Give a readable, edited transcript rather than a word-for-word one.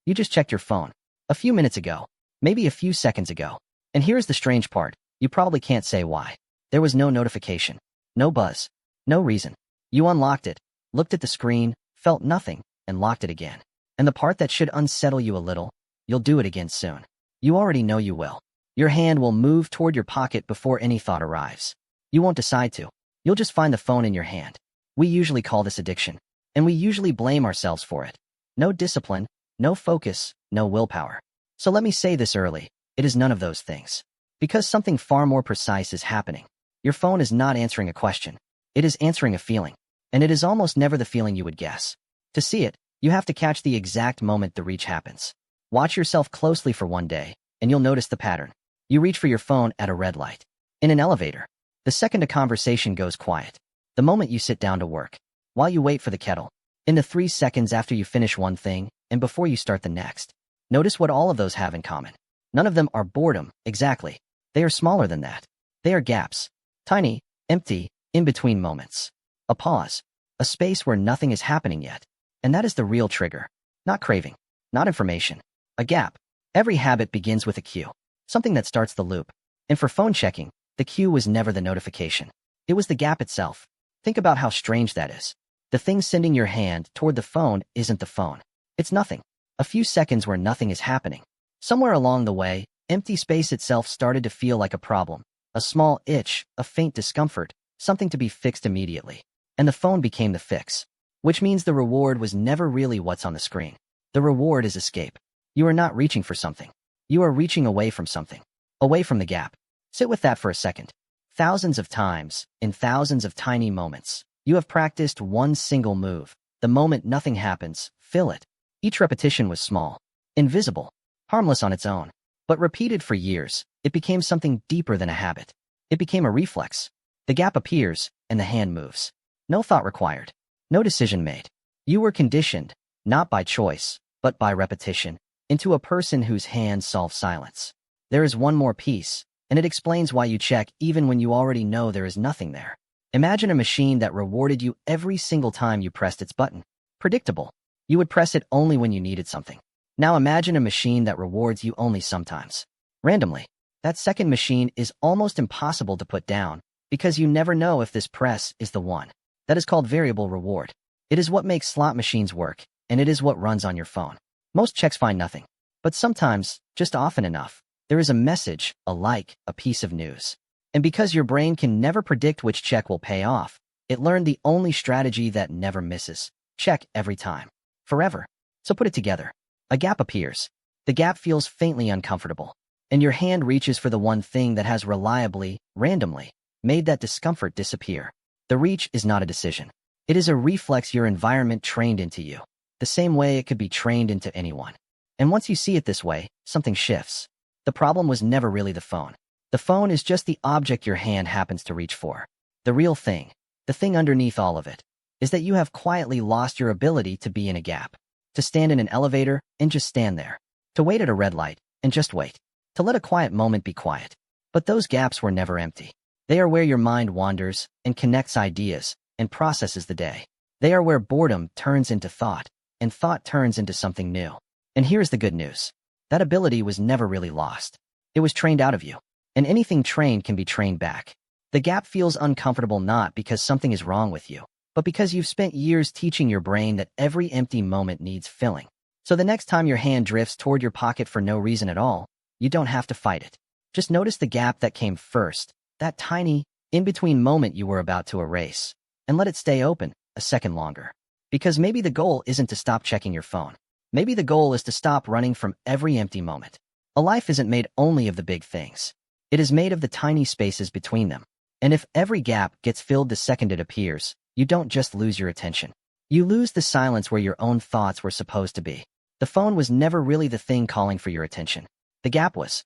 You just checked your phone. A few minutes ago. Maybe a few seconds ago. And here's the strange part. You probably can't say why. There was no notification. No buzz. No reason. You unlocked it, looked at the screen, felt nothing, and locked it again. And the part that should unsettle you a little, you'll do it again soon. You already know you will. Your hand will move toward your pocket before any thought arrives. You won't decide to. You'll just find the phone in your hand. We usually call this addiction. And we usually blame ourselves for it. No discipline, no focus, no willpower. So let me say this early. It is none of those things. Because something far more precise is happening. Your phone is not answering a question. It is answering a feeling. And it is almost never the feeling you would guess. To see it, you have to catch the exact moment the reach happens. Watch yourself closely for one day, and you'll notice the pattern. You reach for your phone at a red light. In an elevator. The second a conversation goes quiet. The moment you sit down to work. While you wait for the kettle. In the 3 seconds after you finish one thing, and before you start the next. Notice what all of those have in common. None of them are boredom, exactly. They are smaller than that. They are gaps. Tiny, empty, in-between moments. A pause. A space where nothing is happening yet. And that is the real trigger. Not craving. Not information. A gap. Every habit begins with a cue. Something that starts the loop. And for phone checking, the cue was never the notification. It was the gap itself. Think about how strange that is. The thing sending your hand toward the phone isn't the phone. It's nothing. A few seconds where nothing is happening. Somewhere along the way, empty space itself started to feel like a problem. A small itch, a faint discomfort, something to be fixed immediately. And the phone became the fix. Which means the reward was never really what's on the screen. The reward is escape. You are not reaching for something. You are reaching away from something. Away from the gap. Sit with that for a second. Thousands of times, in thousands of tiny moments, you have practiced one single move. The moment nothing happens, fill it. Each repetition was small, invisible, harmless on its own. But repeated for years, it became something deeper than a habit. It became a reflex. The gap appears, and the hand moves. No thought required. No decision made. You were conditioned, not by choice, but by repetition, into a person whose hands solve silence. There is one more piece, and it explains why you check even when you already know there is nothing there. Imagine a machine that rewarded you every single time you pressed its button. Predictable. You would press it only when you needed something. Now imagine a machine that rewards you only sometimes. Randomly. That second machine is almost impossible to put down, because you never know if this press is the one. That is called variable reward. It is what makes slot machines work, and it is what runs on your phone. Most checks find nothing. But sometimes, just often enough, there is a message, a like, a piece of news. And because your brain can never predict which check will pay off, it learned the only strategy that never misses. Check every time. Forever. So put it together. A gap appears. The gap feels faintly uncomfortable. And your hand reaches for the one thing that has reliably, randomly, made that discomfort disappear. The reach is not a decision. It is a reflex your environment trained into you. The same way it could be trained into anyone. And once you see it this way, something shifts. The problem was never really the phone. The phone is just the object your hand happens to reach for. The real thing, the thing underneath all of it, is that you have quietly lost your ability to be in a gap. To stand in an elevator and just stand there. To wait at a red light and just wait. To let a quiet moment be quiet. But those gaps were never empty. They are where your mind wanders and connects ideas and processes the day. They are where boredom turns into thought and thought turns into something new. And here's the good news. That ability was never really lost. It was trained out of you. And anything trained can be trained back. The gap feels uncomfortable not because something is wrong with you, but because you've spent years teaching your brain that every empty moment needs filling. So the next time your hand drifts toward your pocket for no reason at all, you don't have to fight it. Just notice the gap that came first, that tiny, in-between moment you were about to erase, and let it stay open a second longer. Because maybe the goal isn't to stop checking your phone. Maybe the goal is to stop running from every empty moment. A life isn't made only of the big things. It is made of the tiny spaces between them. And if every gap gets filled the second it appears, you don't just lose your attention. You lose the silence where your own thoughts were supposed to be. The phone was never really the thing calling for your attention. The gap was.